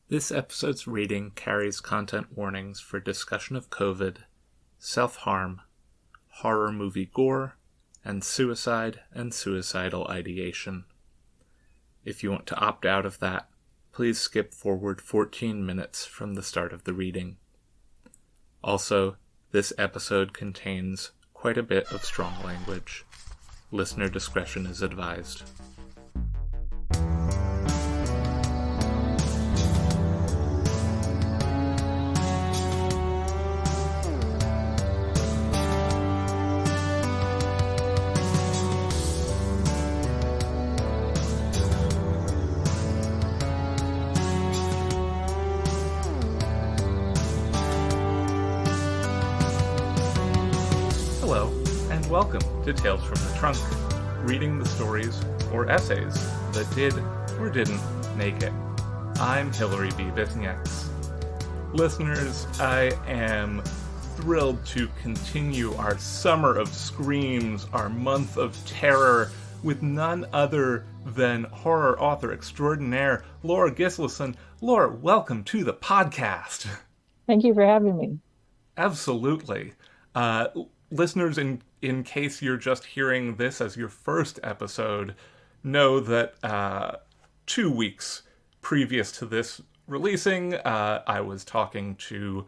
This episode's reading carries content warnings for discussion of COVID, self-harm, horror movie gore, and suicide and suicidal ideation. If you want to opt out of that, please skip forward 14 minutes from the start of the reading. Also, this episode contains quite a bit of strong language. Listener discretion is advised. Hello, and welcome to Tales from the Trunk, reading the stories or essays that did or didn't make it. I'm Hillary B. Bisnieks. Listeners, I am thrilled to continue our summer of screams, our month of terror, with none other than horror author extraordinaire Lor Gislason. Lor, welcome to the podcast. Thank you for having me. Absolutely. Listeners, in case you're just hearing this as your first episode, know that 2 weeks previous to this releasing, I was talking to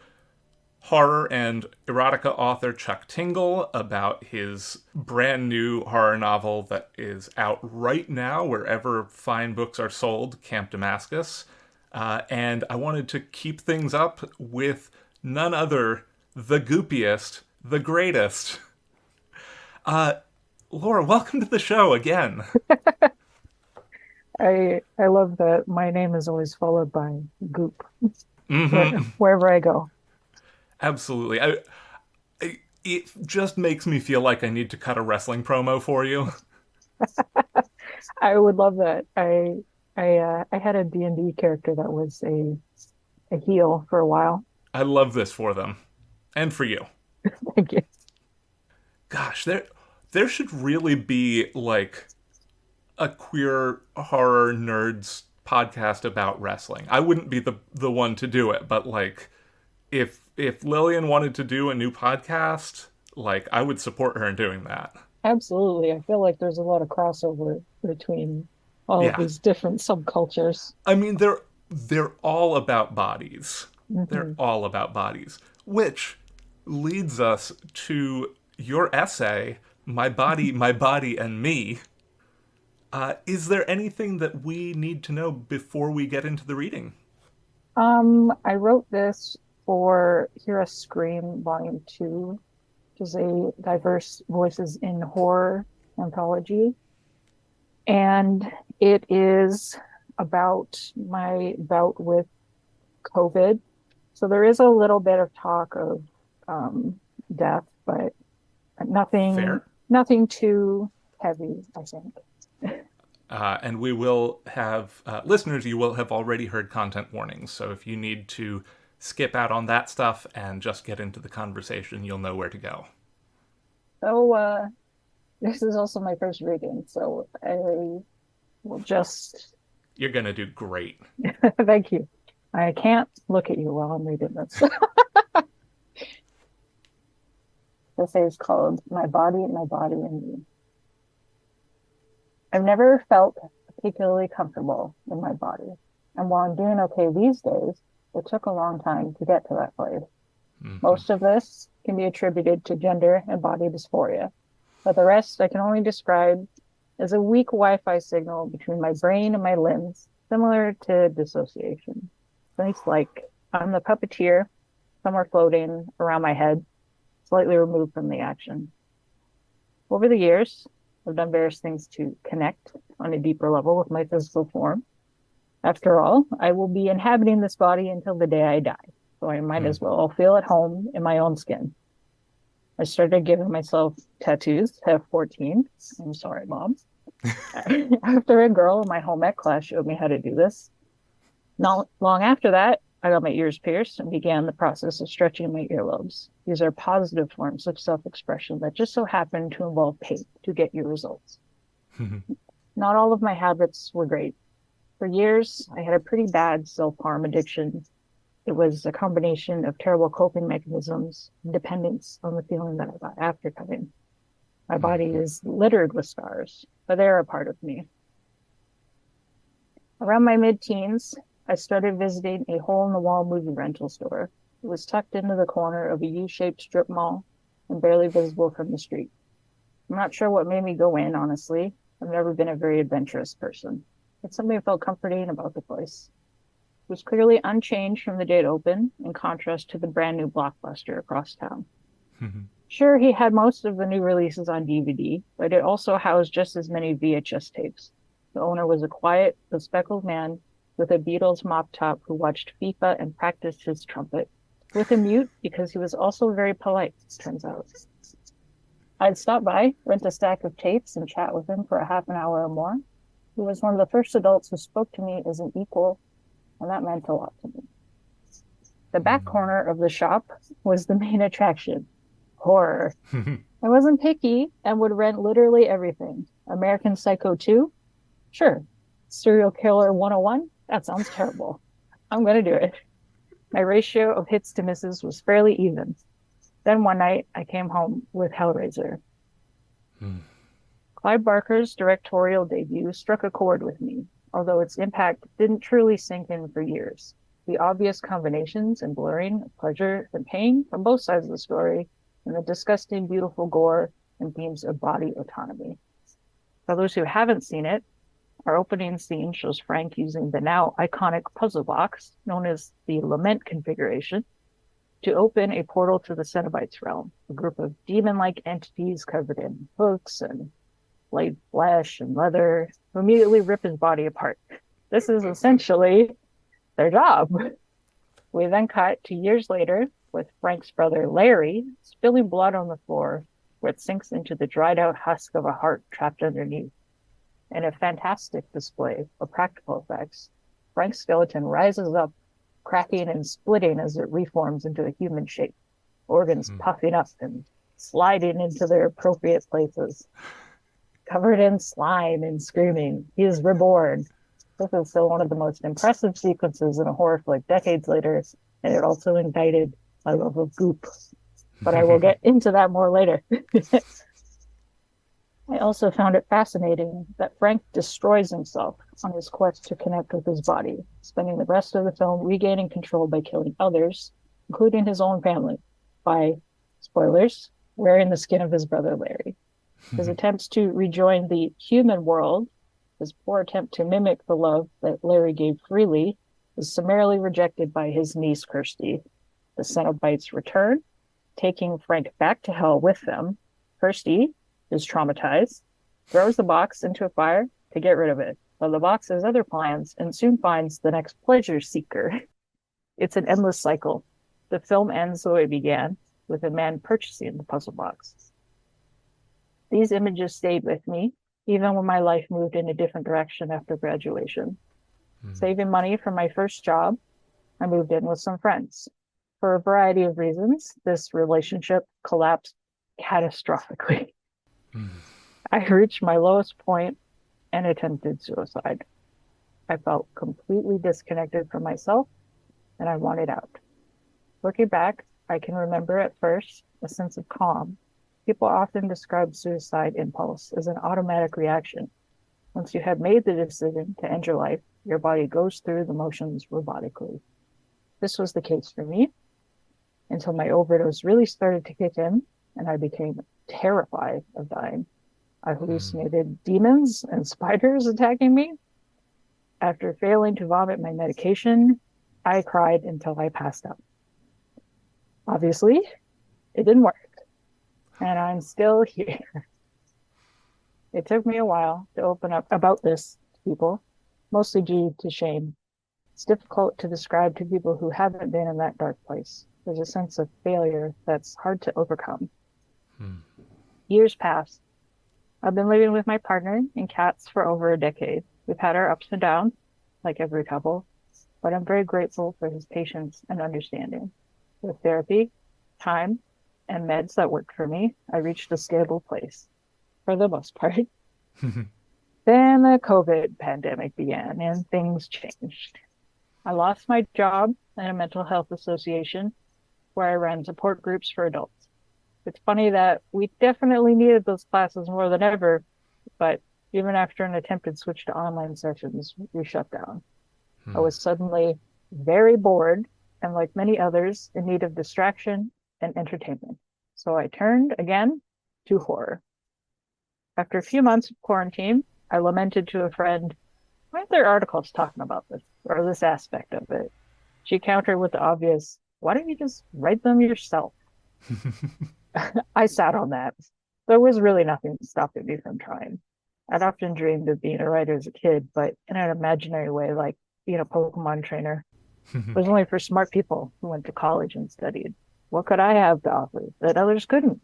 horror and erotica author Chuck Tingle about his brand new horror novel that is out right now wherever fine books are sold, Camp Damascus. And I wanted to keep things up with none other, the goopiest, the greatest. Laura, welcome to the show again. I love that my name is always followed by goop Mm-hmm. wherever I go. Absolutely. It just makes me feel like I need to cut a wrestling promo for you. I would love that. I had a D&D character that was a heel for a while. I love this for them. And for you. Thank you. Gosh, there should really be like a queer horror nerds podcast about wrestling. I wouldn't be the one to do it, but like if Lillian wanted to do a new podcast, like I would support her in doing that. Absolutely. I feel like there's a lot of crossover between all of Yeah. these different subcultures. I mean, they're all about bodies. They're Mhm. all about bodies, which leads us to your essay, My Body, and Me. Is there anything that we need to know before we get into the reading? I wrote this for Hear Us Scream Volume 2, which is a diverse voices in horror anthology. And it is about my bout with COVID. So there is a little bit of talk of death, but nothing Fair. nothing too heavy, I think. And we will have, listeners, you will have already heard content warnings. So if you need to skip out on that stuff and just get into the conversation, you'll know where to go. So this is also my first reading, so I will just You're going to do great. thank you. I can't look at you while I'm reading this. This is called My Body, and Me. I've never felt particularly comfortable in my body. And while I'm doing okay these days, it took a long time to get to that place. Mhm. Most of this can be attributed to gender and body dysphoria, but the rest I can only describe as a weak Wi-Fi signal between my brain and my limbs, similar to dissociation. It's like I'm the puppeteer, somewhere floating around my head, slightly removed from the action. Over the years, I've done various things to connect on a deeper level with my physical form. After all, I will be inhabiting this body until the day I die, so I might as well feel at home in my own skin. I started giving myself tattoos at 14. I'm sorry, Mom. After a girl in my home ec class showed me how to do this. Not long after that, I got my ears pierced and began the process of stretching my earlobes. These are positive forms of self-expression that just so happen to involve pain to get your results. Not all of my habits were great. For years, I had a pretty bad self-harm addiction. It was a combination of terrible coping mechanisms and dependence on the feeling that I got after cutting. My body is littered with scars, but they're a part of me. Around my mid-teens, I started visiting a hole-in-the-wall movie rental store. It was tucked into the corner of a U-shaped strip mall and barely visible from the street. I'm not sure what made me go in, honestly. I've never been a very adventurous person. But something felt comforting about the place. It was clearly unchanged from the day it opened, in contrast to the brand new Blockbuster across town. Sure, he had most of the new releases on DVD, but it also housed just as many VHS tapes. The owner was a quiet, bespectacled man with a Beatles mop top who watched FIFA and practiced his trumpet, with a mute because he was also very polite, it turns out. I'd stop by, rent a stack of tapes, and chat with him for a half an hour or more. He was one of the first adults who spoke to me as an equal, and that meant a lot to me. The back corner of the shop was the main attraction, horror. I wasn't picky and would rent literally everything. American Psycho 2? Sure. Serial Killer 101? That sounds terrible. I'm going to do it. My ratio of hits to misses was fairly even. Then one night, I came home with Hellraiser. Clive Barker's directorial debut struck a chord with me, although its impact didn't truly sink in for years. The obvious combinations and blurring of pleasure and pain from both sides of the story, and the disgusting, beautiful gore and themes of body autonomy. For those who haven't seen it, our opening scene shows Frank using the now iconic puzzle box, known as the Lament configuration, to open a portal to the Cenobites realm, a group of demon-like entities covered in hooks and flayed flesh and leather, who immediately rip his body apart. This is essentially their job. We then cut to years later with Frank's brother Larry spilling blood on the floor, where it sinks into the dried-out husk of a heart trapped underneath. In a fantastic display of practical effects, Frank's skeleton rises up, cracking and splitting as it reforms into a human shape, organs puffing up and sliding into their appropriate places. Covered in slime and screaming, he is reborn. This is still one of the most impressive sequences in a horror flick decades later, and it also ignited my love of goop. But I will get into that more later. I also found it fascinating that Frank destroys himself on his quest to connect with his body, spending the rest of the film regaining control by killing others, including his own family, by, spoilers, wearing the skin of his brother Larry. His attempts to rejoin the human world, his poor attempt to mimic the love that Larry gave freely, is summarily rejected by his niece Kirsty. The Cenobites return, taking Frank back to hell with them. Kirsty is traumatized, throws the box into a fire to get rid of it, but the box has other plans and soon finds the next pleasure seeker. It's an endless cycle. The film ends the way it began, with a man purchasing the puzzle box. These images stayed with me, even when my life moved in a different direction after graduation. Saving money for my first job, I moved in with some friends. For a variety of reasons, this relationship collapsed catastrophically. I reached my lowest point and attempted suicide. I felt completely disconnected from myself, and I wanted out. Looking back, I can remember at first a sense of calm. People often describe suicide impulse as an automatic reaction. Once you have made the decision to end your life, your body goes through the motions robotically. This was the case for me until my overdose really started to kick in, and I became terrified of dying. I hallucinated demons and spiders attacking me. After failing to vomit my medication, I cried until I passed out. Obviously, it didn't work, and I'm still here. It took me a while to open up about this to people, mostly due to shame. It's difficult to describe to people who haven't been in that dark place. There's a sense of failure that's hard to overcome. Years pass. I've been living with my partner and cats for over a decade. We've had our ups and downs, like every couple, but I'm very grateful for his patience and understanding. With therapy, time, and meds that worked for me, I reached a stable place, for the most part. Then the COVID pandemic began and things changed. I lost my job at a mental health association where I ran support groups for adults. It's funny that we definitely needed those classes more than ever, but even after an attempted switch to online sessions, we shut down. I Hmm. was suddenly very bored and, like many others, in need of distraction and entertainment. So I turned again to horror. After a few months of quarantine, I lamented to a friend, why aren't there articles talking about this or this aspect of it? She countered with the obvious, why don't you just write them yourself? I sat on that. There was really nothing stopping me from trying. I'd often dreamed of being a writer as a kid, but in an imaginary way, like being a Pokemon trainer. It was only for smart people who went to college and studied. What could I have to offer that others couldn't?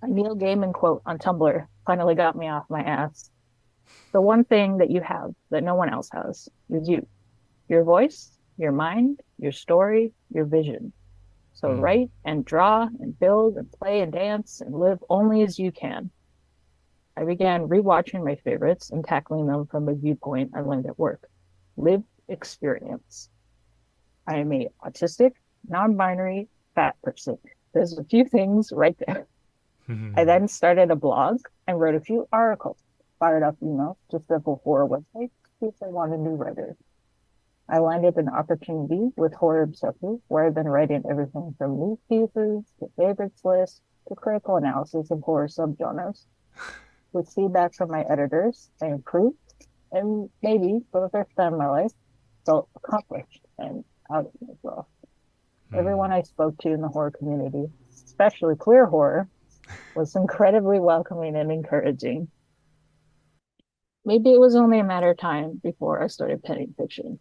A Neil Gaiman quote on Tumblr finally got me off my ass. The one thing that you have that no one else has is you, your voice, your mind, your story, your vision. So Hmm. write and draw and build and play and dance and live only as you can. I began rewatching my favorites and tackling them from a viewpoint I learned at work. Lived experience. I am a autistic, non-binary, fat person. There's a few things right there. I Hmm. then started a blog and wrote a few articles, fired up emails to several horror websites to see if they wanted new writers. I landed an opportunity with Horror Obsessive, where I've been writing everything from news pieces to favorites lists to critical analysis of horror subgenres. With feedback from my editors, I improved and maybe for the first time in my life felt accomplished and out of it as well. Everyone I spoke to in the horror community, especially queer horror, was incredibly welcoming and encouraging. Maybe it was only a matter of time before I started penning fiction.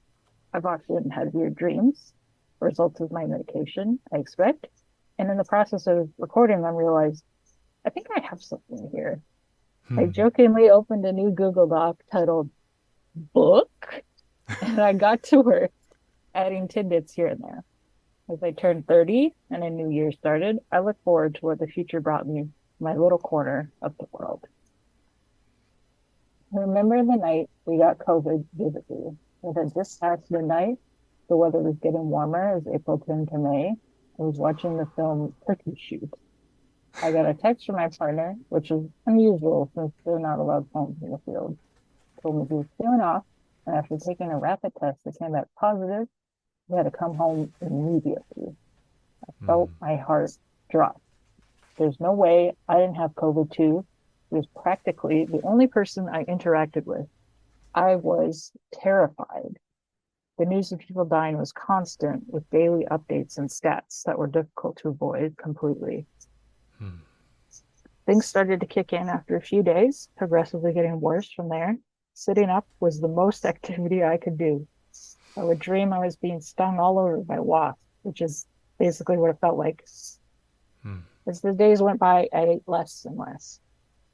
I've often had weird dreams, results of my medication, I expect. And in the process of recording them, realized I think I have something here. I Hmm. jokingly opened a new Google Doc titled Book, and I got to work adding tidbits here and there. As I turned 30 and a new year started, I look forward to what the future brought me, my little corner of the world. I remember the night we got COVID vividly. It had just past midnight. The weather was getting warmer as April turned to May. I was watching the film Turkey Shoot. I got a text from my partner, which is unusual since they're not allowed phones in the field. Told me he was feeling off, and after taking a rapid test that came back positive, he had to come home immediately. I felt Hmm. my heart drop. There's no way I didn't have COVID too. He was practically the only person I interacted with. I was terrified. The news of people dying was constant, with daily updates and stats that were difficult to avoid completely. Hmm. Things started to kick in after a few days, progressively getting worse from there. Sitting up was the most activity I could do. I would dream I was being stung all over by wasps, which is basically what it felt like. Hmm. As the days went by, I ate less and less.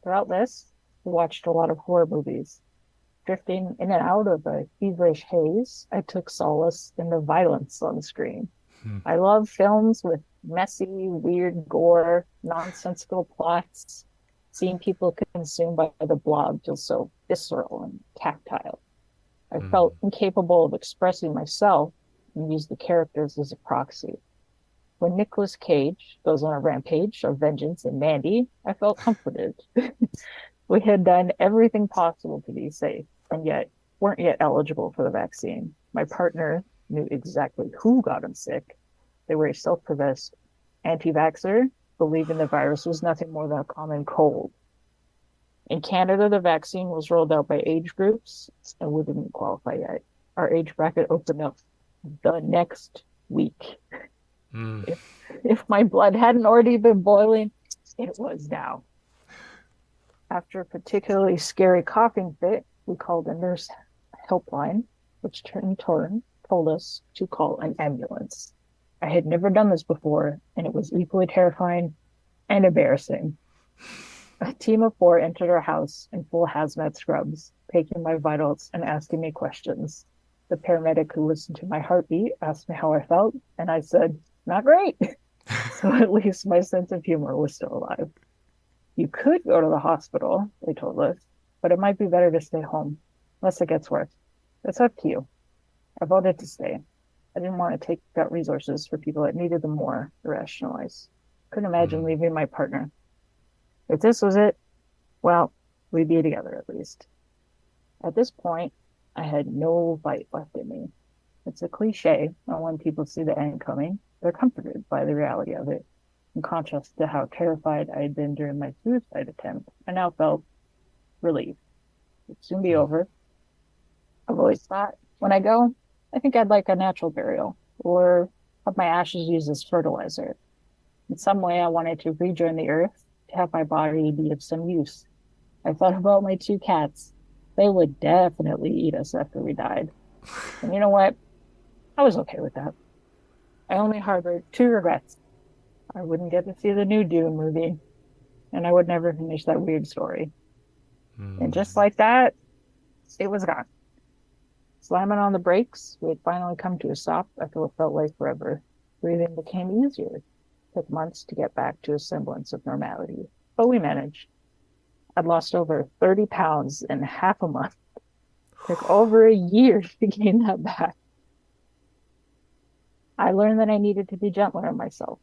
Throughout this, I watched a lot of horror movies. Drifting in and out of a feverish haze, I took solace in the violence on the screen. Hmm. I love films with messy, weird gore, nonsensical plots. Seeing people consumed by the blob feels so visceral and tactile. I felt Hmm. incapable of expressing myself and used the characters as a proxy. When Nicolas Cage goes on a rampage of vengeance in Mandy, I felt comforted. We had done everything possible to be safe, and yet weren't yet eligible for the vaccine. My partner knew exactly who got him sick. They were a self-professed anti-vaxxer, believing the virus was nothing more than a common cold. In Canada, the vaccine was rolled out by age groups, and we didn't qualify yet. Our age bracket opened up the next week. Hmm. If if my blood hadn't already been boiling, it was now. After a particularly scary coughing fit, we called a nurse helpline, which in turn told us to call an ambulance. I had never done this before, and it was equally terrifying and embarrassing. A team of four entered our house in full hazmat scrubs, taking my vitals and asking me questions. The paramedic who listened to my heartbeat asked me how I felt, and I said, not great. So at least my sense of humor was still alive. You could go to the hospital, they told us. but it might be better to stay home, unless it gets worse. It's up to you. I voted to stay. I didn't want to take gut resources for people that needed them more to rationalize. Couldn't imagine Hmm. leaving my partner. If this was it, well, we'd be together at least. At this point, I had no fight left in me. It's a cliche, and when people see the end coming, they're comforted by the reality of it. In contrast to how terrified I had been during my suicide attempt, I now felt relieved. It'd soon be Hmm. over. I've always thought when I go, I think I'd like a natural burial or have my ashes used as fertilizer. In some way, I wanted to rejoin the earth to have my body be of some use. I thought about my two cats. They would definitely eat us after we died. And you know what? I was okay with that. I only harbored two regrets. I wouldn't get to see the new Dune movie, and I would never finish that weird story. And Hmm. just like that, it was gone. Slamming on the brakes, we had finally come to a stop after what felt like forever. Breathing became easier. It took months to get back to a semblance of normality, but we managed. I'd lost over 30 pounds in half a month. It took over a year to gain that back. I learned that I needed to be gentler on myself,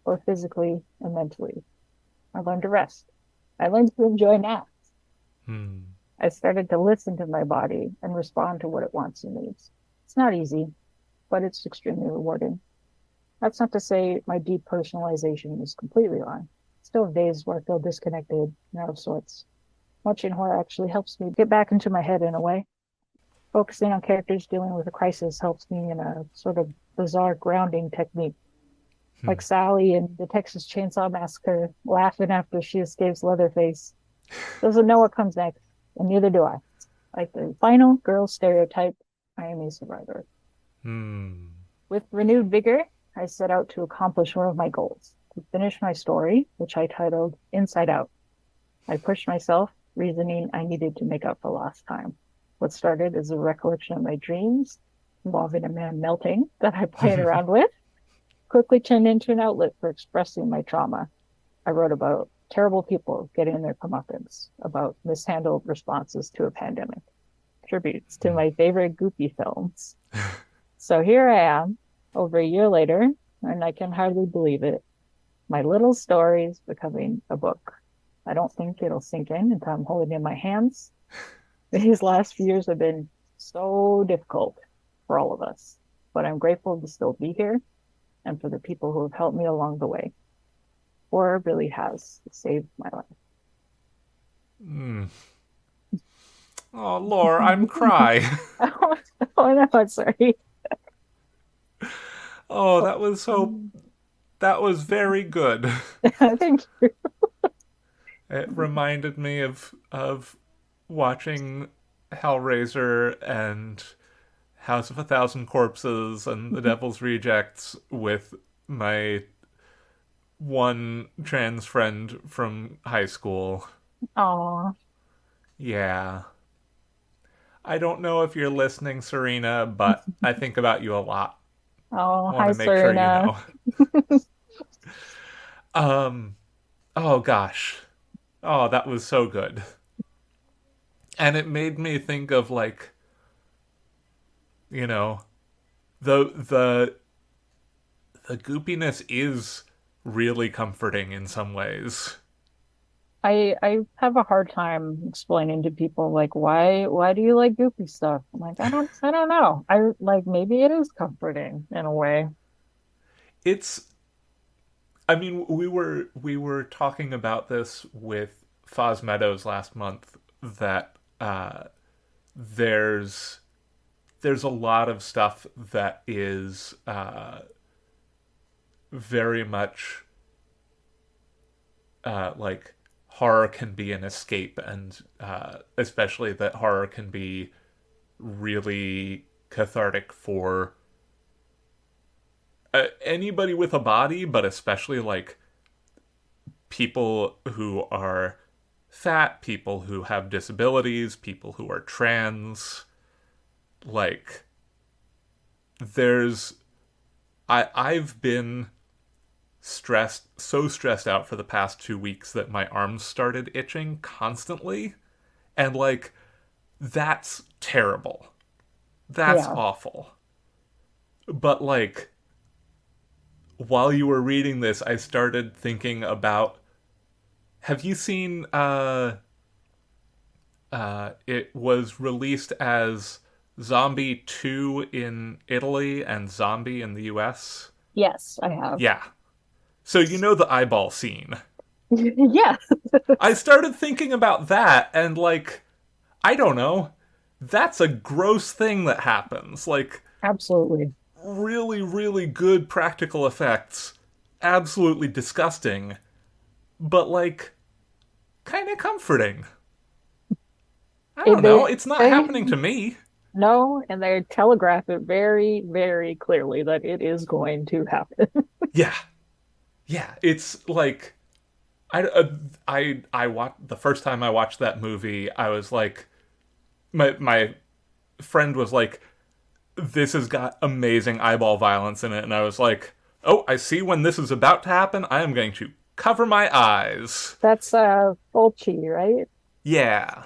both physically and mentally. I learned to rest. I learned to enjoy naps. Hmm. I started to listen to my body and respond to what it wants and needs. It's not easy, but it's extremely rewarding. That's not to say my depersonalization is completely gone. Still have days where I feel disconnected and out of sorts. Watching horror actually helps me get back into my head in a way. Focusing on characters dealing with a crisis helps me in a sort of bizarre grounding technique, Hmm. like Sally in the Texas Chainsaw Massacre, laughing after she escapes Leatherface. Doesn't know what comes next, and neither do I. Like the final girl stereotype, I am a survivor. Hmm. With renewed vigor, I set out to accomplish one of my goals, to finish my story, which I titled Inside Out. I pushed myself, reasoning I needed to make up for lost time. What started as a recollection of my dreams involving a man melting that I played around with quickly turned into an outlet for expressing my trauma. I wrote about terrible people getting their comeuppance, about mishandled responses to a pandemic, tributes to my favorite goopy films. So here I am, over a year later, and I can hardly believe it. My little story is becoming a book. I don't think it'll sink in until I'm holding it in my hands. These last few years have been so difficult for all of us, but I'm grateful to still be here and for the people who have helped me along the way. Horror really has saved my life. Hmm. Oh, Lore, I'm cry. Oh, oh no, I'm sorry. Oh, that was so. That was very good. Thank you. It reminded me of watching Hellraiser and House of a Thousand Corpses and The Devil's Rejects with my one trans friend from high school. Oh, Yeah. I don't know if you're listening, Serena, but I think about you a lot. oh, I want hi, to make sure you Serena. know. Um, oh gosh. Oh, that was so good. And it made me think of like, you know, the the goopiness is really comforting in some ways. I have a hard time explaining to people like why do you like goofy stuff? I'm like, I don't know. I like maybe it is comforting in a way. It's I mean, we were talking about this with Foz Meadows last month that there's there's a lot of stuff that is very much like horror can be an escape, and especially that horror can be really cathartic for anybody with a body, but especially like people who are fat, people who have disabilities, people who are trans. Like, there's I've been so stressed out for the past 2 weeks that my arms started itching constantly, And, like, that's terrible. That's Yeah. awful. But, like, while you were reading this, I started thinking about, have you seen, it was released as Zombie 2 in Italy and Zombie in the US? Yes, I have. Yeah. So you know the eyeball scene. Yeah, I started thinking about that, and, like, I don't know. That's a gross thing that happens. Like, absolutely. really, really good practical effects. Absolutely disgusting. But, like, kind of comforting. I don't know. They, It's not they happening to me. know, and they telegraph it very, very clearly that it is going to happen. Yeah. Yeah. It's like, I watched, the first time I watched that movie, I was like, my friend was like, this has got amazing eyeball violence in it. And I was like, oh, I see when this is about to happen. I am going to cover my eyes. That's Fulci, right? Yeah.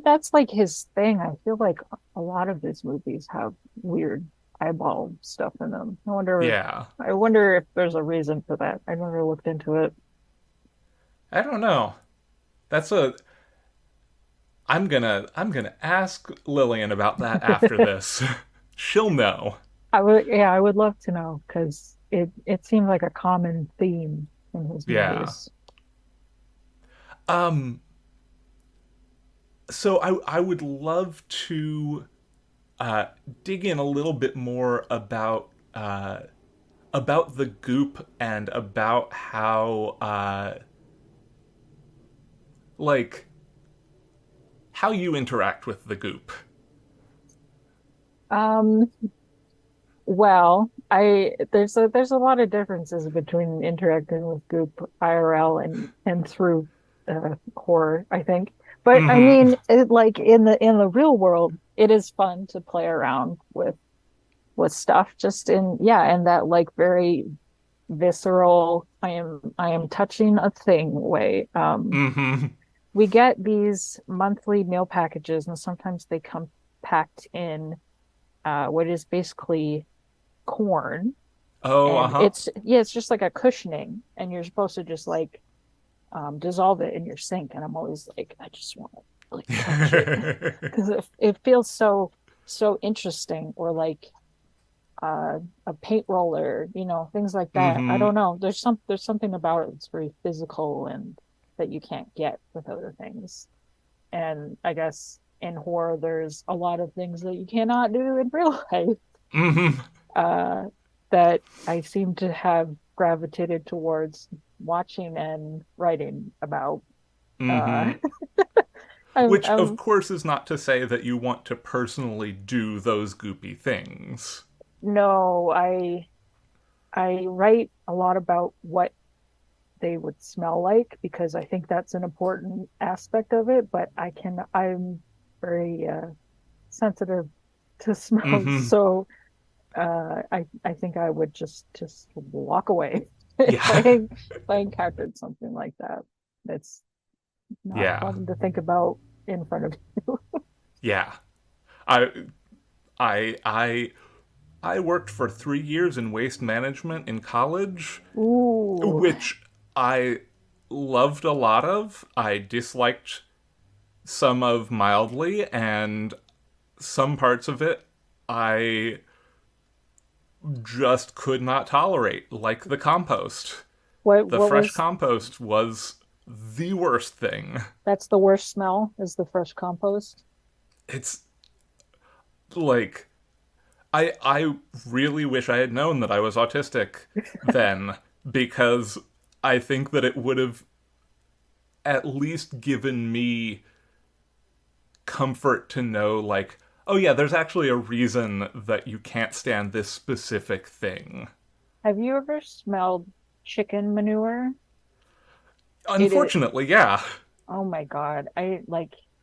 That's like his thing. I feel like a lot of his movies have weird eyeball stuff in them. Yeah. I wonder if there's a reason for that. I never looked into it. I don't know. That's a I'm gonna ask Lillian about that after this. She'll know. Yeah, I would love to know because it seemed like a common theme in his Yeah. movies. Um so I would love to uh dig in a little bit more about the goop and about how like how you interact with the goop. Um, well, I there's a lot of differences between interacting with Goop IRL and through horror, I think. But I Mm-hmm. mean, like in the real world, it is fun to play around with stuff. Just in yeah, and that like very visceral. I am touching a thing way. Mm-hmm. We get these monthly meal packages, and sometimes they come packed in what is basically corn, Oh, and uh-huh. it's just like a cushioning, and you're supposed to just like dissolve it in your sink. And I'm always like, I just want to like touch it because it feels so interesting, or like a paint roller, things like that. I Mm-hmm. don't know. There's something about it that's very physical and that you can't get with other things. And I guess in horror, there's a lot of things that you cannot do in real life. Mm-hmm. uh, that I seem to have gravitated towards watching and writing about. Mm-hmm. Uh, I'm, Which, of I'm, course, is not to say that you want to personally do those goopy things. no, I write a lot about what they would smell like because I think that's an important aspect of it. But I'm very sensitive to smells, Mm-hmm. so I think I would just walk away if Yeah. I encountered something like that. It's not Yeah. fun to think about in front of you. Yeah. I I I I worked for 3 years in waste management in college, Ooh, which I loved a lot of. I disliked some of mildly, and some parts of it I just could not tolerate, like the compost. The what fresh was compost was the worst thing. that's the worst smell is the fresh compost. It's like I really wish I had known that I was autistic then, because I think that it would have at least given me comfort to know, like, oh yeah, there's actually a reason that you can't stand this specific thing. Have you ever smelled chicken manure? It is, Unfortunately, yeah. oh my God. I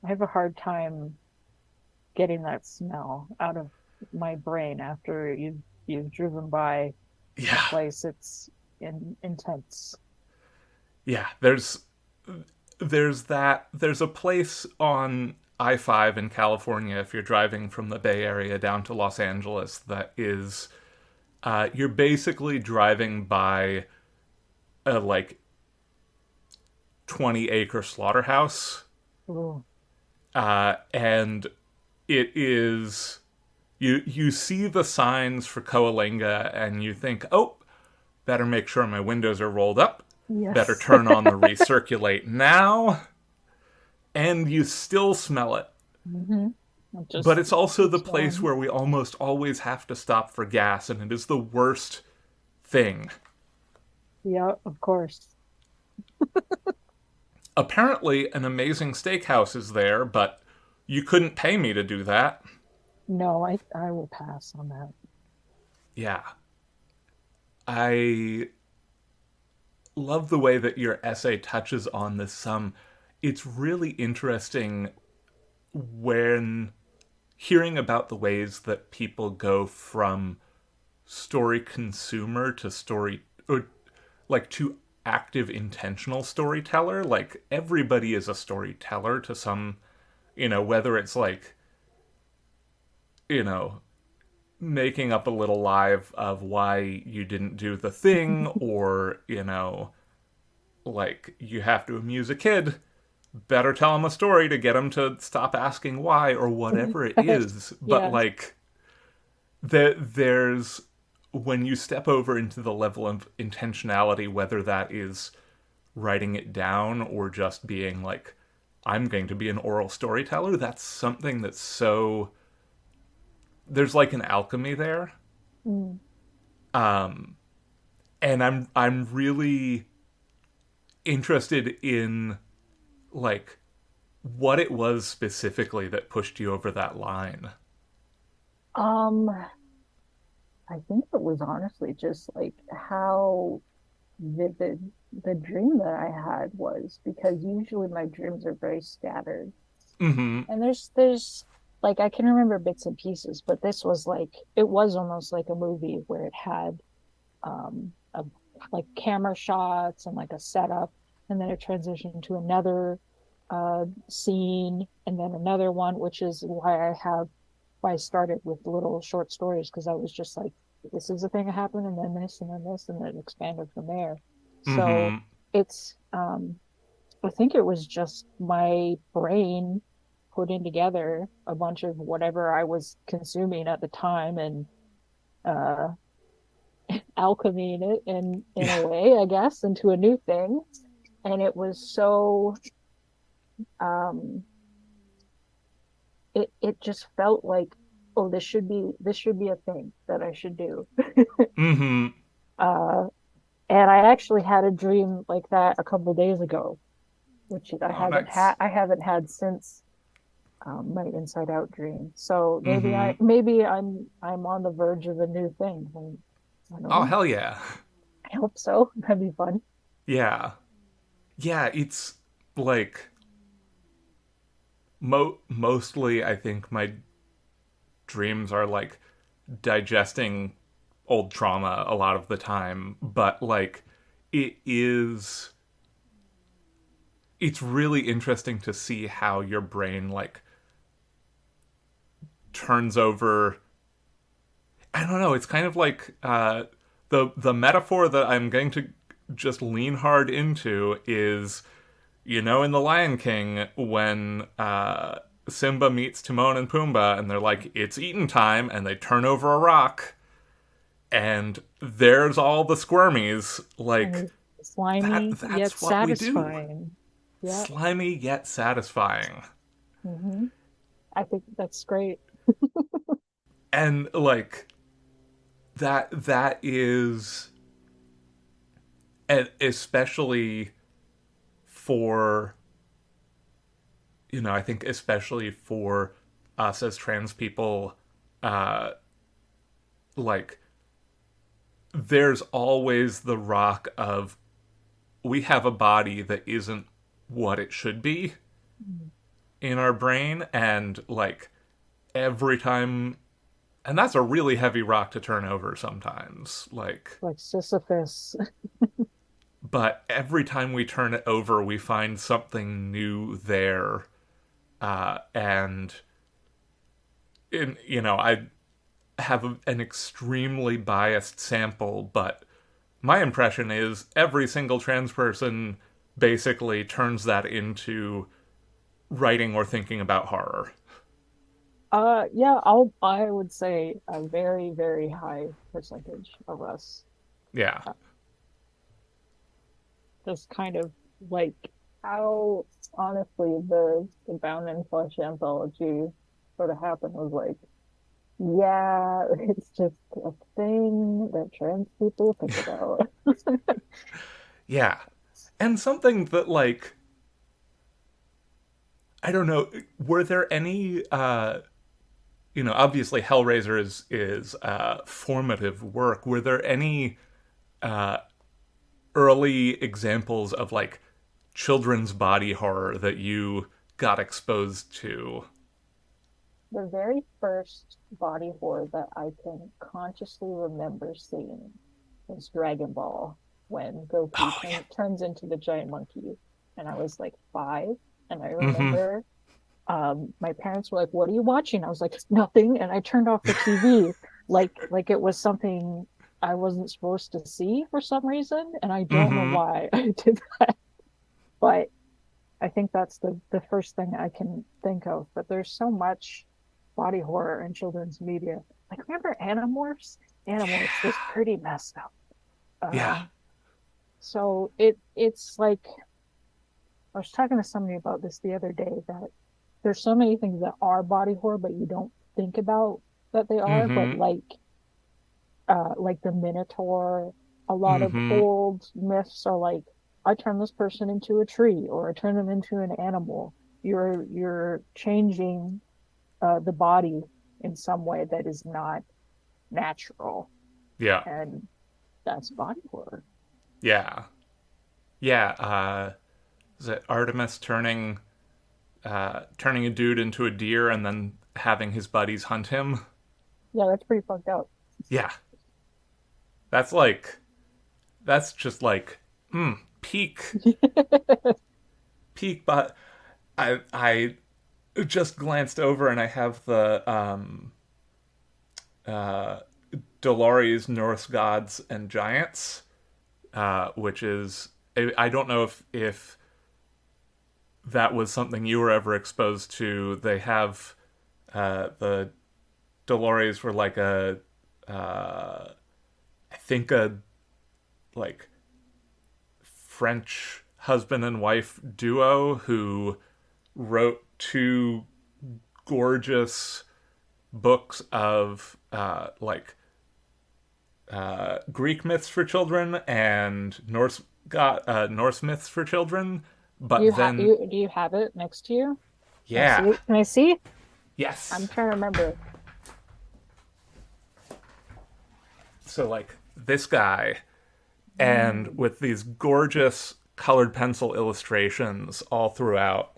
have a hard time getting that smell out of my brain after you've driven by a Yeah. place. It's intense. Yeah, there's there's a place on I-5 in California if you're driving from the Bay Area down to Los Angeles that is you're basically driving by a like 20-acre slaughterhouse, Ooh. and it is you see the signs for Coalinga and you think, oh, better make sure my windows are rolled up, better Yes. turn on the recirculate now, and you still smell it. hmm It But just it's also the keeps place going. where we almost always have to stop for gas, and it is the worst thing. Yeah, of course. Apparently, an amazing steakhouse is there, but you couldn't pay me to do that. No, I will pass on that. Yeah. I love the way that your essay touches on this some. It's really interesting when hearing about the ways that people go from story consumer to story or like to active intentional storyteller. Like everybody is a storyteller to some, whether it's like, you know, making up a little live of why you didn't do the thing, or, like you have to amuse a kid, better tell him a story to get him to stop asking why, or whatever it is. But Yes. like there's when you step over into the level of intentionality, whether that is writing it down or just being like, I'm going to be an oral storyteller, that's something that's so there's like an alchemy there. Mm. Um and I'm really interested in like what it was specifically that pushed you over that line. Um, I think it was honestly just like how vivid the dream that I had was, because usually my dreams are very scattered. Mm-hmm. And there's like I can remember bits and pieces, but this was like it was almost like a movie where it had a like camera shots and like a setup, and then it transitioned to another scene and then another one, which is why I started with little short stories, because I was just like, this is the thing that happened, and then this, and then this, and then it expanded from there. So Mm-hmm. it's I think it was just my brain putting together a bunch of whatever I was consuming at the time and uh alchemying it in a Yeah. way, I guess, into a new thing. And it was so um it just felt like, oh, this should be a thing that I should do. Mm-hmm. Uh and I actually had a dream like that a couple of days ago, which Oh, nice. I haven't had since my Inside Out dream. So Mm-hmm. maybe I'm on the verge of a new thing. I don't Oh, know. hell yeah. I hope so. That'd be fun. Yeah. Yeah, it's like mostly I think my dreams are like digesting old trauma a lot of the time, but like it is it's really interesting to see how your brain like turns over. I don't know, it's kind of like the metaphor that I'm going to just lean hard into is, in The Lion King when Simba meets Timon and Pumbaa and they're like, it's eating time, and they turn over a rock and there's all the squirmies. Like And slimy yet that's what we do. satisfying. Yeah. Slimy yet satisfying. hmm I think that's great. And like that is, and especially for, I think especially for us as trans people, uh like there's always the rock of we have a body that isn't what it should be in our brain, and like every time, and that's a really heavy rock to turn over sometimes, like, Like Sisyphus. but every time we turn it over, we find something new there. And I have an extremely biased sample, but my impression is every single trans person basically turns that into writing or thinking about horror. Yeah, I would say a very, very high percentage of us Yeah. uh, just kind of like how honestly the Bound in Flesh anthology sort of happened was like, yeah, it's just a thing that trans people think about. Yeah. And something that, like, I don't know, were there any obviously Hellraiser is formative work. Were there any uh early examples of like children's body horror that you got exposed to? The very first body horror that I can consciously remember seeing was Dragon Ball when Goku Oh yeah. turns into the giant monkey. And I was like 5. And I Mm-hmm. remember my parents were like, "What are you watching?" I was like, "Nothing." And I turned off the TV like it was something I wasn't supposed to see for some reason. And I don't know Mm-hmm. why I did that. But I think that's the first thing I can think of. But there's so much body horror in children's media. Like remember Animorphs? Animorphs was Yeah. pretty messed up. Yeah. So it's like I was talking to somebody about this the other day that there's so many things that are body horror, but you don't think about that they are. But Mm-hmm. like the Minotaur, a lot of Mm-hmm. old myths are like, I turn this person into a tree or I turn them into an animal. You're changing the body in some way that is not natural, Yeah. and that's body horror. Yeah. Yeah. Is it Artemis turning a dude into a deer and then having his buddies hunt him? Yeah, that's pretty fucked up. Yeah. That's like that's just like peak, but I just glanced over and I have the uh Dolores Norse Gods and Giants, which is I don't know if that was something you were ever exposed to. They have the Dolores were like I think a like French husband and wife duo who wrote two gorgeous books of Greek myths for children and Norse myths for children. But then, Do you have it next to you? Can I yeah, see? Can I see? I'm yes. trying to remember. So like this guy, and Mm, with these gorgeous colored pencil illustrations all throughout.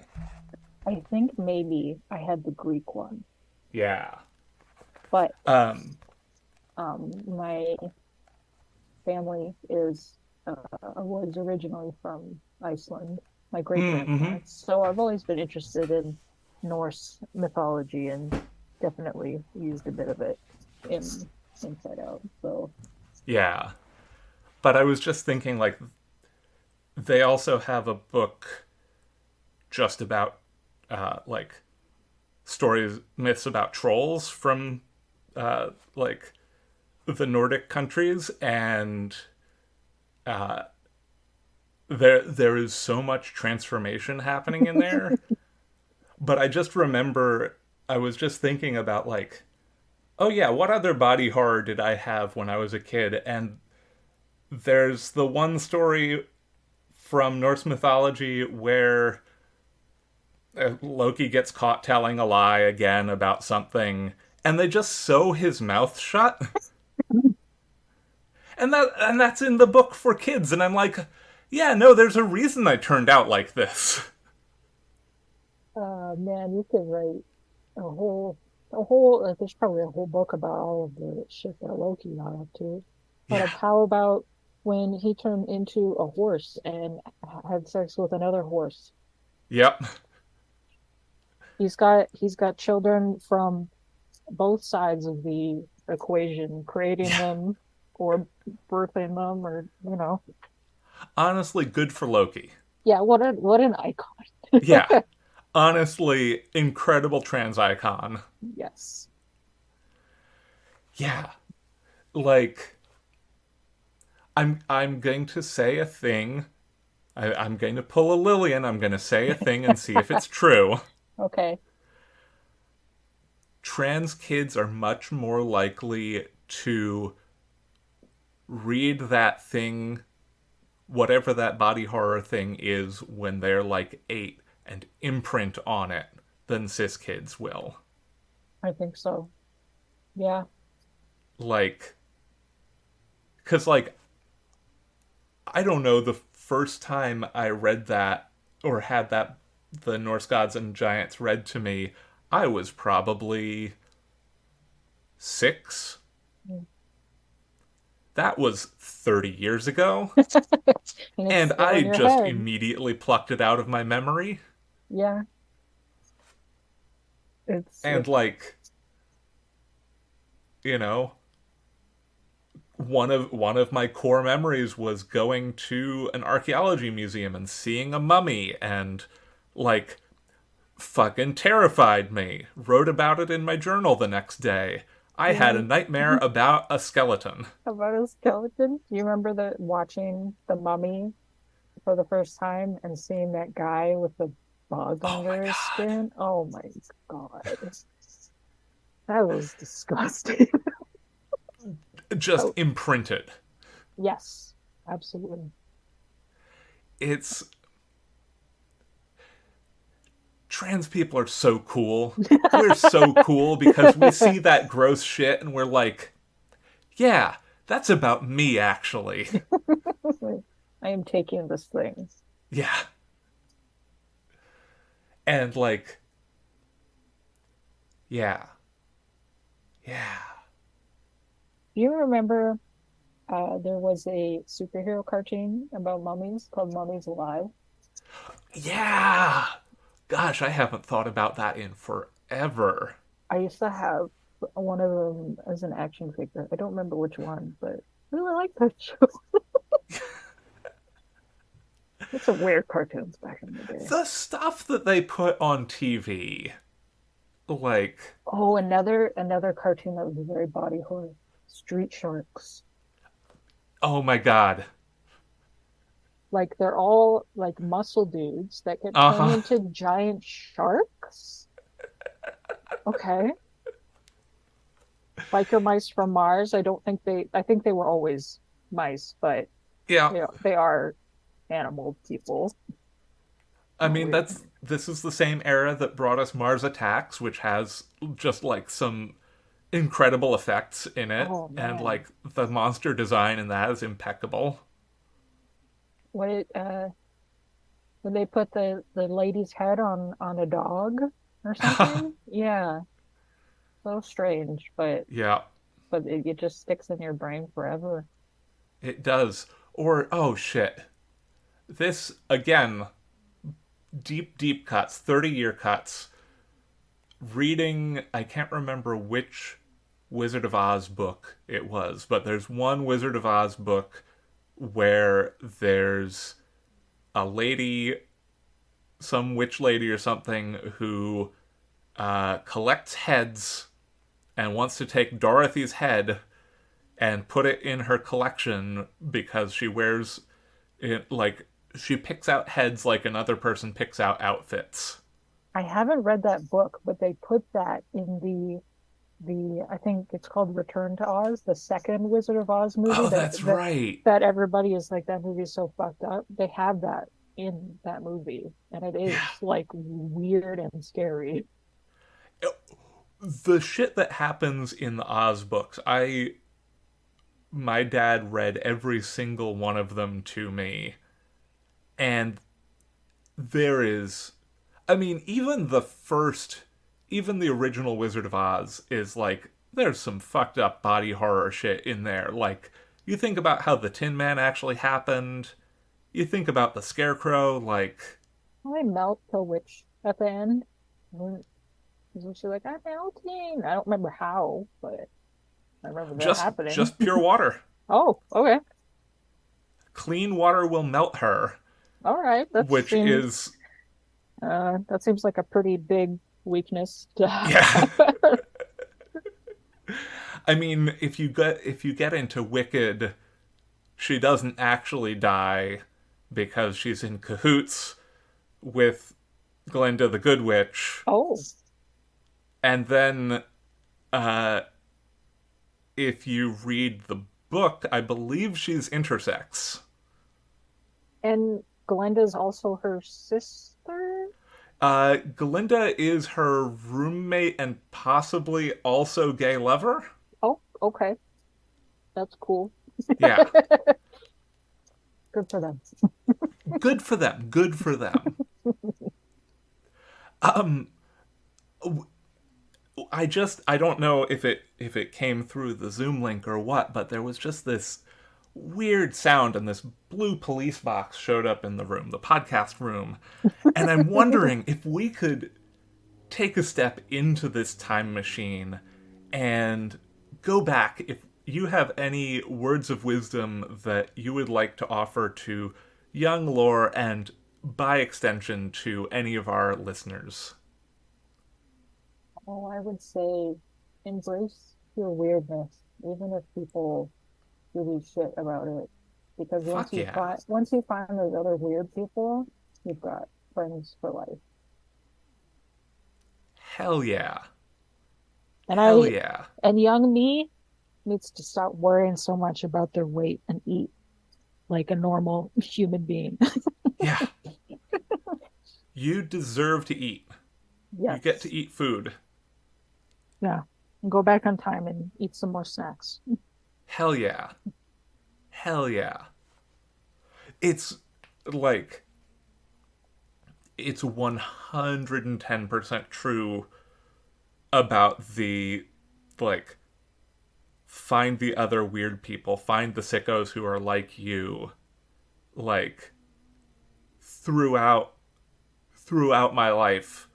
I think maybe I had the Greek one, Yeah. but Um. my family is was originally from Iceland, my great Mm-hmm. grandparents. So I've always been interested in Norse mythology and definitely used a bit of it in Inside Out. So Yeah. But I was just thinking, like, they also have a book just about, like, stories, myths about trolls from, like, the Nordic countries, and there is so much transformation happening in there. But I just remember I was just thinking about like, oh yeah, what other body horror did I have when I was a kid? And there's the one story from Norse mythology where Loki gets caught telling a lie again about something, and they just sew his mouth shut. And that's in the book for kids, and I'm like, yeah, no, there's a reason I turned out like this. man, you could write a whole like, there's probably a whole book about all of the shit that Loki got up to. But Yeah. how about when he turned into a horse and had sex with another horse. Yep. He's got children from both sides of the equation, creating Yeah. them or birthing them, or Honestly, good for Loki. yeah, what an icon. Yeah. Honestly, incredible trans icon. Yes. Yeah. Like, I'm going to say a thing. I'm going to pull a Lillian. I'm going to say a thing and see if it's true. Okay. Trans kids are much more likely to read that thing, whatever that body horror thing is, when they're like 8 and imprint on it than cis kids will. I think so. Yeah. Like, because, like, I don't know, the first time I read that or had that, the Norse gods and giants read to me, I was probably 6. Mm. That was 30 years ago. And it's And still I in your just head. immediately plucked it out of my memory. Yeah. And, It's like, you know, one of my core memories was going to an archaeology museum and seeing a mummy, and, like, fucking terrified me. Wrote about it in my journal the next day. I had a you nightmare about a skeleton. about a skeleton. Do you remember watching the Mummy for the first time and seeing that guy with the bug Oh my under his god. skin? Oh my God. That was disgusting. Just Oh, imprinted. yes, absolutely. It's trans people are so cool. We're so cool because we see that gross shit and we're like, yeah, that's about me actually. I am taking this thing. Yeah. And like, yeah. Yeah. Do you remember there was a superhero cartoon about mummies called Mummies Alive? Yeah. Gosh, I haven't thought about that in forever. I used to have one of them as an action figure. I don't remember which one, but I really like that show. It's some weird cartoons back in the day. The stuff that they put on TV, like, Oh, another cartoon that was very body horror. Street Sharks. oh my god. Like they're all like muscle dudes that get Uh turned huh. into giant sharks. Okay. Biker mice from Mars. I think they were always mice, but Yeah. they are animal people. I Oh, mean, weird. this is the same era that brought us Mars Attacks, which has just like some incredible effects in it, Oh and man. like the monster design in that is impeccable. What it when they put the lady's head on a dog or something? Yeah. So strange, Yeah, but it just sticks in your brain forever. it does. Or oh shit, this again, deep cuts, 30-year cuts. Reading, I can't remember which Wizard of Oz book it was, but there's one Wizard of Oz book where there's a lady, some witch lady or something, who collects heads and wants to take Dorothy's head and put it in her collection because she wears it like she picks out heads like another person picks out outfits. I haven't read that book, but they put that in the I think it's called Return to Oz, the second Wizard of Oz movie Oh, that's right. that everybody is like that movie is so fucked up. They have that in that movie, and it Yeah. is like weird and scary. The shit that happens in the Oz books, my dad read every single one of them to me, and there is, I mean, even the original Wizard of Oz is like, there's some fucked up body horror shit in there. Like, You think about how the Tin Man actually happened. You think about the Scarecrow, like, I melt the witch at the end. Isn't she like, I'm melting? I don't remember how, but I remember that happening. just pure water. Oh, okay. Clean water will melt her, All right. which is, That seems like a pretty big weakness to have. yeah. I mean, if you get into Wicked, she doesn't actually die because she's in cahoots with Glinda the Good Witch. Oh, And then uh, if you read the book, I believe she's intersex. and Glenda's also her sister? Glinda is her roommate and possibly also gay lover. Oh, okay. That's cool. Yeah. Good for them. Good for them. Good for them. Um, I don't know if it came through the Zoom link or what, but there was just this weird sound and this blue police box showed up in the room, the podcast room. And I'm wondering if we could take a step into this time machine and go back. If you have any words of wisdom that you would like to offer to young Lore and by extension to any of our listeners. Oh, I would say embrace your weirdness, even if people give you shit about it. Because Fuck yeah. once you find those other weird people, you've got friends for life. Hell yeah. And Hell I yeah. and young me needs to stop worrying so much about their weight and eat like a normal human being. Yeah. You deserve to eat. You get to Yes. eat food. Yeah. And go back on time and eat some more snacks. Hell yeah. Hell yeah. It's like, it's 110% true about the, like, find the other weird people, find the sickos who are like you. Like, throughout my life,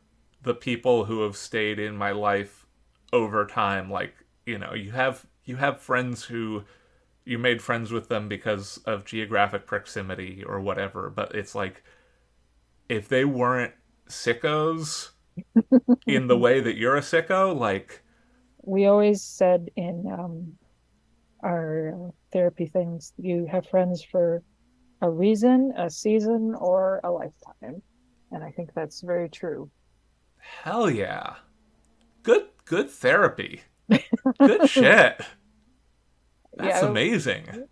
the people who have stayed in my life over time, like, you have friends who you made friends with them because of geographic proximity or whatever, but it's like, if they weren't sickos in the way that you're a sicko, like, We always said in our therapy things, you have friends for a reason, a season, or a lifetime. And I think that's very true. hell yeah. Good therapy. Good shit. That's Yeah, amazing.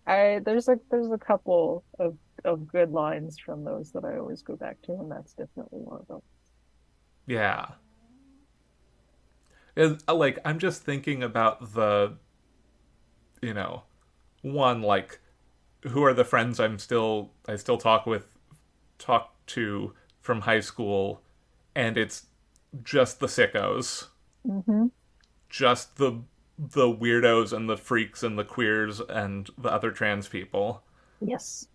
there's a couple of good lines from those that I always go back to, and that's definitely one of them. Yeah. Like, I'm just thinking about the, you know, one, like, who are the friends I still talk to from high school, and it's just the sickos. Hmm. Just the weirdos and the freaks and the queers and the other trans people. Yes.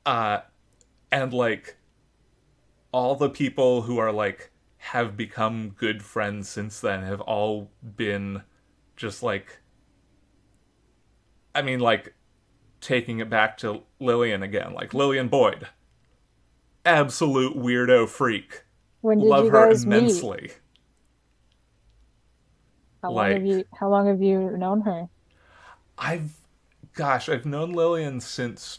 Uh and like, all the people who are like have become good friends since then have all been just like, I mean, like, taking it back to Lillian again, like Lillian Boyd. Absolute weirdo freak. When did Love you her guys meet? immensely. How long have Like, you known her? I've I've known Lillian since,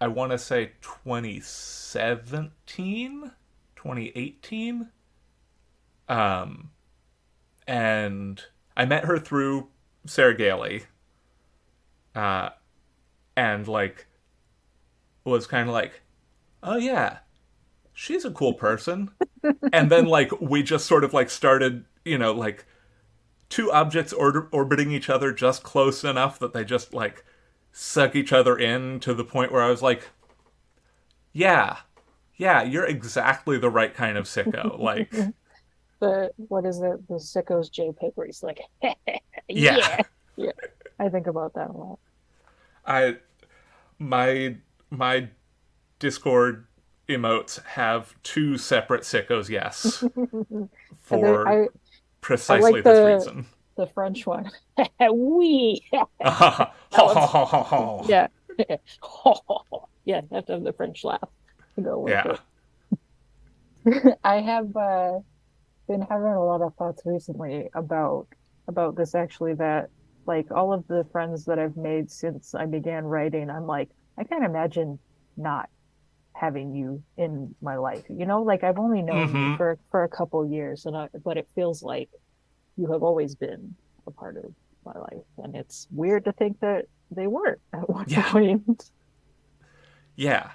I want to say, 2017, 2018. Um, and I met her through Sarah Gailey. Uh, and like, was kind of like, oh yeah, she's a cool person. And then like, we just sort of like started, like, two objects orbiting each other just close enough that they just like suck each other in to the point where I was like, yeah, yeah, you're exactly the right kind of sicko. Like, The what is it? The sicko's J paper. He's like, yeah, yeah, yeah. I think about that a lot. I my my Discord emotes have two separate sickos yes And there, for I precisely like this reason. the French one. We. Ha That ha one's ha ha ha. yeah. Yeah, you have to have the French laugh to go with Yeah. it. I have been having a lot of thoughts recently about this actually that like all of the friends that I've made since I began writing, I'm like, I can't imagine not having you in my life. You know, like I've only known you Mm-hmm. for a couple years but it feels like you have always been a part of my life. And it's weird to think that they weren't at one Yeah. point. Yeah.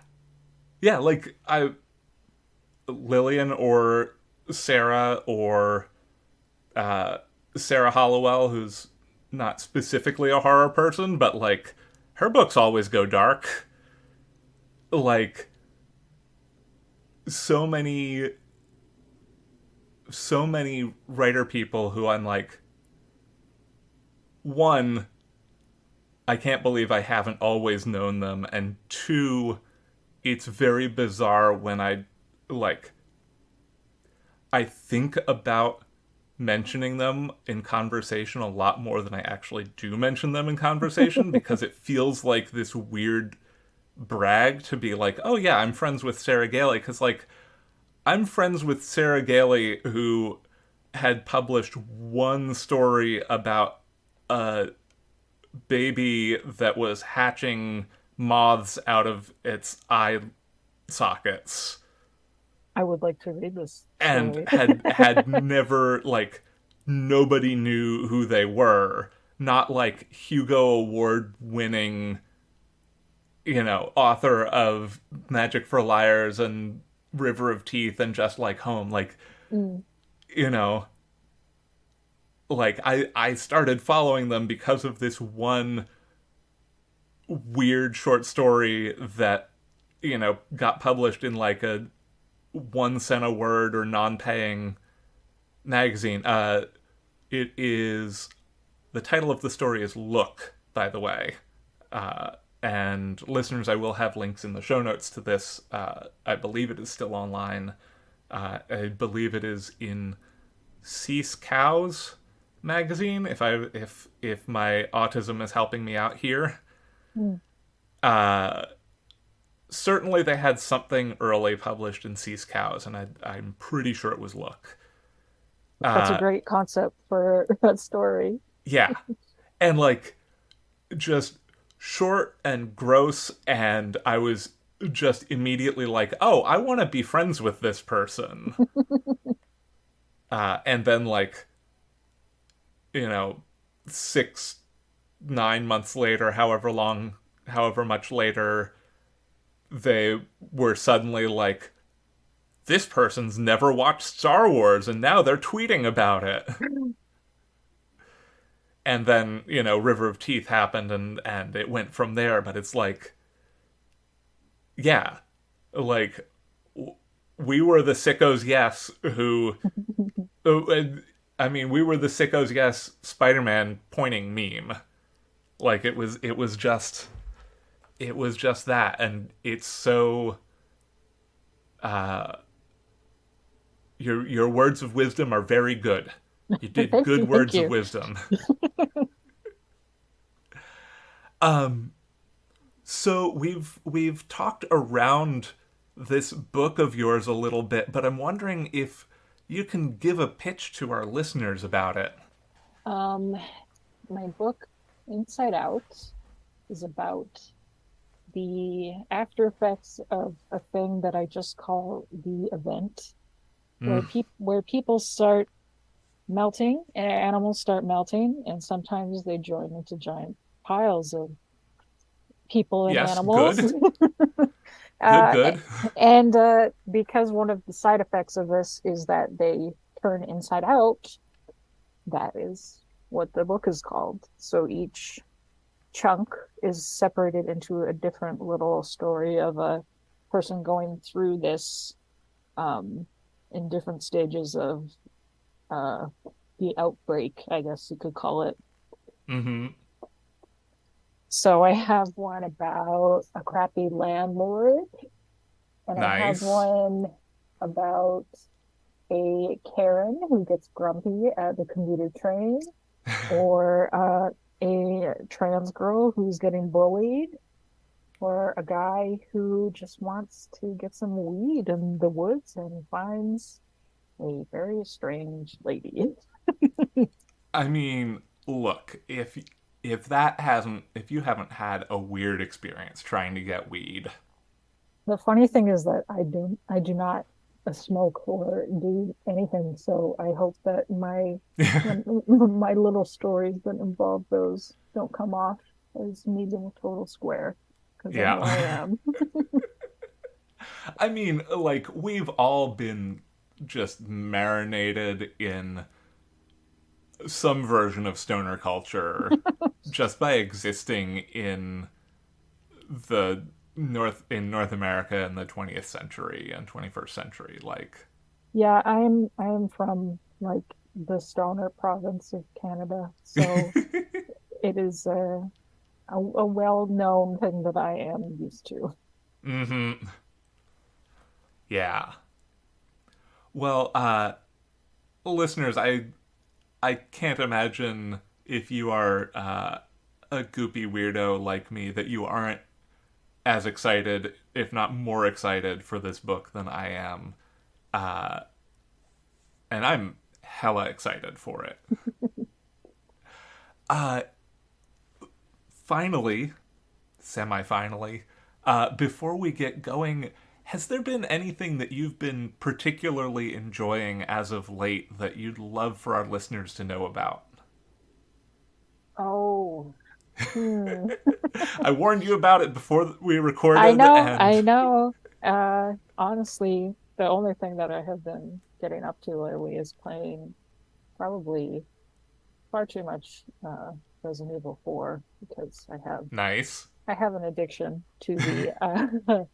Yeah, like I Lillian or Sarah or uh Sarah Hollowell, who's not specifically a horror person, but like her books always go dark. Like so many so many writer people who I'm like, one, I can't believe I haven't always known them, and two, it's very bizarre when like I think about mentioning them in conversation a lot more than I actually do mention them in conversation because it feels like this weird brag to be like, oh yeah, I'm friends with Sarah Gailey, because like I'm friends with Sarah Gailey, who had published one story about a baby that was hatching moths out of its eye sockets, I would like to read this and story. had never, like, nobody knew who they were. Not like Hugo Award winning, author of Magic for Liars and River of Teeth and Just Like Home. Like, Mm. you know, like I started following them because of this one weird short story that, got published in like a 1 cent a word or non-paying magazine. It is the title of the story is Look, by the way. And listeners, I will have links in the show notes to this. I believe it is still online. I believe it is in Cease Cows magazine. If my autism is helping me out here, Mm. uh, certainly they had something early published in Cease Cows, and I'm pretty sure it was Look. That's a Uh, great concept for a story. yeah, and like just short and gross, and I was just immediately like, oh, I want to be friends with this person. And then like, you know, 6 9 months later, however much later, they were suddenly like, this person's never watched Star Wars and now they're tweeting about it. And then, River of Teeth happened, and it went from there, but it's like, yeah, like we were the sickos yes who I mean, we were the sickos yes Spider-Man pointing meme. Like it was just that, and it's so uh your words of wisdom are very good. You did Thank good you, thank words of you. wisdom. Um so we've talked around this book of yours a little bit, but I'm wondering if you can give a pitch to our listeners about it. Um, my book, Inside Out, is about the after effects of a thing that I just call the event, Mm. where people start melting and animals start melting, and sometimes they join into giant piles of people and Yes, animals. good. Good, uh, good. and because one of the side effects of this is that they turn inside out, that is what the book is called. So each chunk is separated into a different little story of a person going through this um, in different stages of uh, the outbreak, I guess you could call it. Mm-hmm. So I have one about a crappy landlord, and I have Nice. one about a Karen who gets grumpy at the commuter train, or a trans girl who's getting bullied, or a guy who just wants to get some weed in the woods and finds a very strange lady. I mean, look, if you haven't had a weird experience trying to get weed. The funny thing is that I do not smoke or do anything, so I hope that my little stories that involve those don't come off as me being a total square, because I know Yeah. I am. I mean, like, we've all been just marinated in some version of stoner culture just by existing the North America in the 20th century and 21st century. Like, Yeah, I am from like the stoner province of Canada, so it is a well-known thing that I am used to. mm-hmm. Yeah. Well, listeners, I can't imagine if you are a goopy weirdo like me that you aren't as excited, if not more excited, for this book than I am. Uh, and I'm hella excited for it. Uh, Finally, semi finally, before we get going, has there been anything that you've been particularly enjoying as of late that you'd love for our listeners to know about? Oh, hmm. I warned you about it before we I recorded, know, and I know. Honestly, the only thing that I have been getting up to lately is playing probably far too much Resident Evil 4, because nice. I have an addiction to the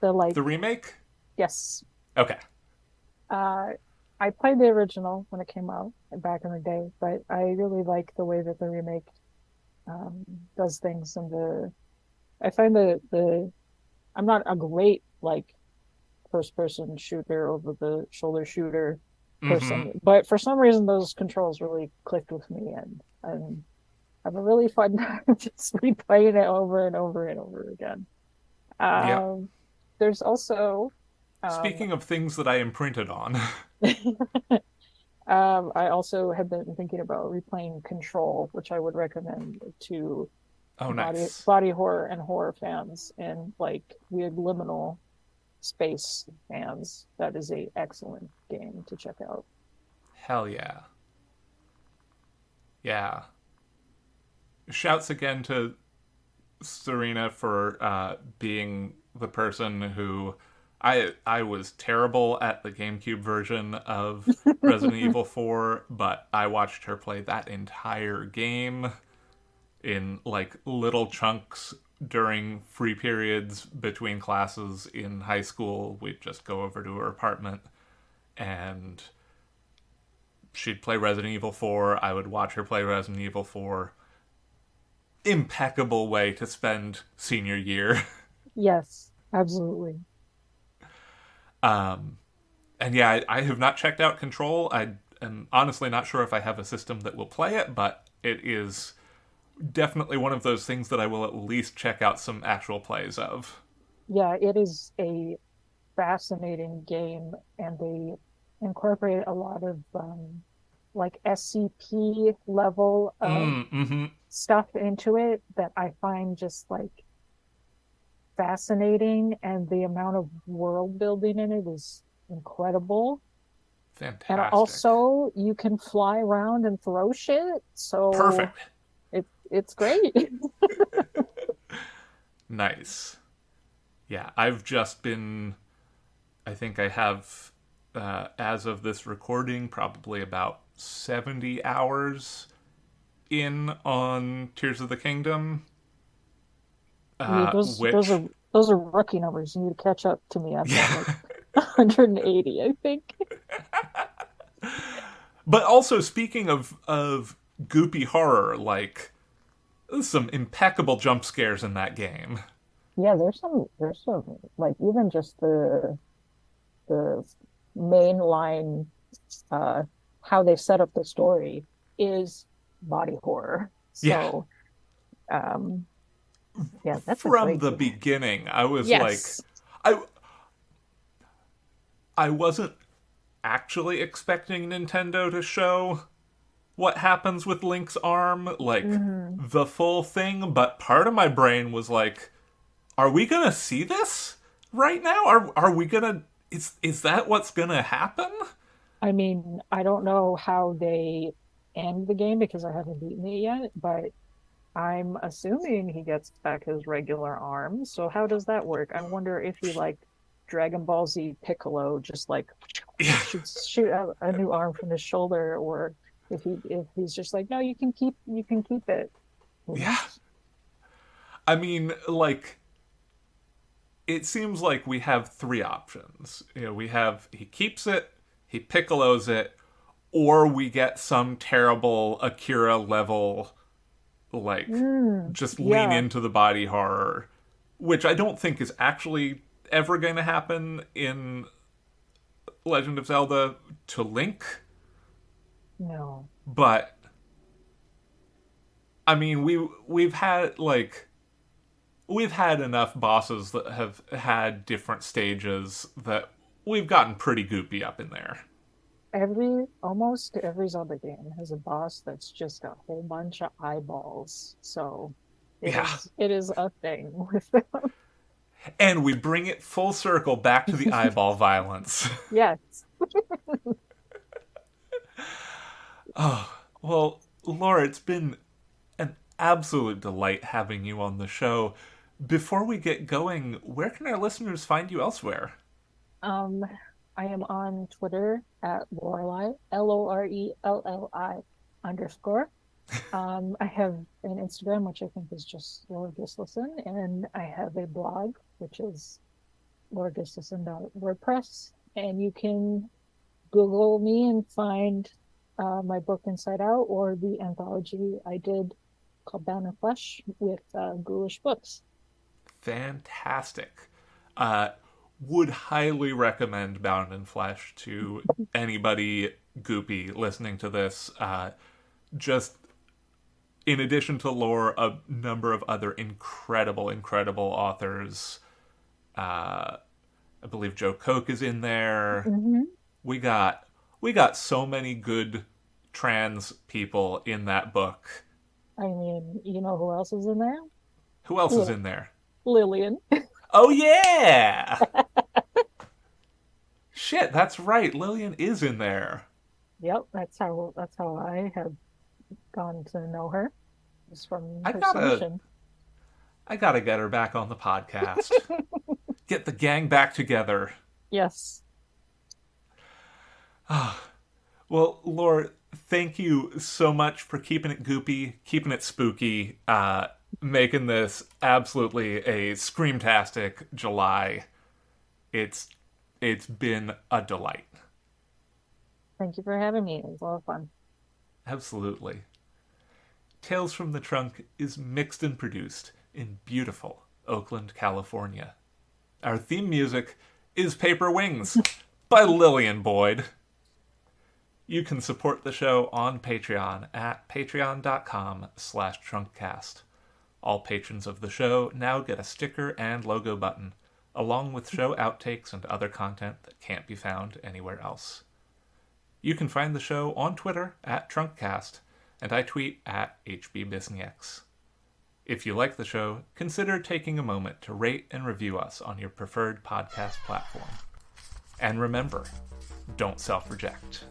like, The remake? yes. Okay. Uh I played the original when it came out back in the day, but I really like the way that the remake um does things, and the I find the I'm not a great like first person shooter over the shoulder shooter Mm-hmm. person, but for some reason those controls really clicked with me, and have a really fun time just replaying it over and over and over again. Yep. Um, there's also um, Speaking of things that I imprinted on. I also have been thinking about replaying Control, which I would recommend to Oh, nice. body horror and horror fans and like weird liminal space fans. That is a excellent game to check out. Hell yeah. Yeah. Shouts again to Serena for being the person who I was terrible at the GameCube version of Resident Evil 4, but I watched her play that entire game in like little chunks during free periods between classes in high school. We'd just go over to her apartment and she'd play Resident Evil 4. I would watch her play Resident Evil 4. Impeccable way to spend senior year. Yes, absolutely. Um, and yeah, I have not checked out Control. I am honestly not sure if I have a system that will play it, but it is definitely one of those things that I will at least check out some actual plays of. Yeah, it is a fascinating game, and they incorporate a lot of like SCP level of Mm-hmm. stuff into it that I find just like fascinating, and the amount of world building in it is incredible. And Fantastic. also you can fly around and throw shit, so Perfect. it's great. Nice. Yeah, I've just been. I think I have, as of this recording, probably about 70 hours in on Tears of the Kingdom, Yeah, which, those are rookie numbers. You need to catch up to me. I've got yeah. like 180, I think. But also, speaking of goopy horror, like, some impeccable jump scares in that game. Yeah, there's some like even just the main line uh how they set up the story is body horror. Yeah. So um yeah, that's a From great the game. beginning, I was like, Yes. I I wasn't actually expecting Nintendo to show what happens with Link's arm, like Hmm. the full thing, but part of my brain was like, are we gonna see this right now? Are we gonna is that what's gonna happen? I mean, I don't know how they end the game because I haven't beaten it yet, but I'm assuming he gets back his regular arm. So how does that work? I wonder if he like Dragon Ball Z Piccolo just like Yeah. shoot a new arm from his shoulder, or if he's just like, no, you can keep it. Who Yeah. knows? I mean, like, it seems like we have three options. We have he keeps it, he piccolos it, or we get some terrible Akira level, like, just lean Yeah, into the body horror, which I don't think is actually ever going to happen in Legend of Zelda to Link. no. But I mean, we've had enough bosses that have had different stages that we've gotten pretty goopy up in there. Almost every Zelda game has a boss that's just a whole bunch of eyeballs. So it Yeah. is it is a thing with them. And we bring it full circle back to the eyeball violence. Yes. Well, Laura, it's been an absolute delight having you on the show. Before we get going, where can our listeners find you elsewhere? Um, I am on Twitter at Lorelei, Lorelli _. I have an Instagram, which I think is just Lor Gislason, and I have a blog, which is lorgislason.wordpress. And you can Google me and find my book Inside Out or the anthology I did called Bound in Flesh with Ghoulish Books. Fantastic. Uh, would highly recommend Bound in Flesh to anybody goopy listening to this. Just in addition to Lore, a number of other incredible, incredible authors. I believe Joe Koch is in there. Mm-hmm. We got we got so many good trans people in that book. I mean, you know who else is in there? Who else is Li- in there? Lillian. Oh yeah! Shit, that's right. Lillian is in there. Yep, that's how I have gone to know her. Is from I her gotta submission. I gotta get her back on the podcast. Get the gang back together. Yes. Well, Laura, thank you so much for keeping it goopy, keeping it spooky, making this absolutely a screamtastic July. It's it's been a delight. Thank you for having me. It was a lot of fun. Absolutely. Tales from the Trunk is mixed and produced in beautiful Oakland, California. Our theme music is Paper Wings by Lillian Boyd. You can support the show on Patreon at patreon.com/trunkcast. All patrons of the show now get a sticker and logo button, along with show outtakes and other content that can't be found anywhere else. You can find the show on Twitter at Trunkcast, and I tweet at HBBisnieks. If you like the show, consider taking a moment to rate and review us on your preferred podcast platform. And remember, don't self-reject.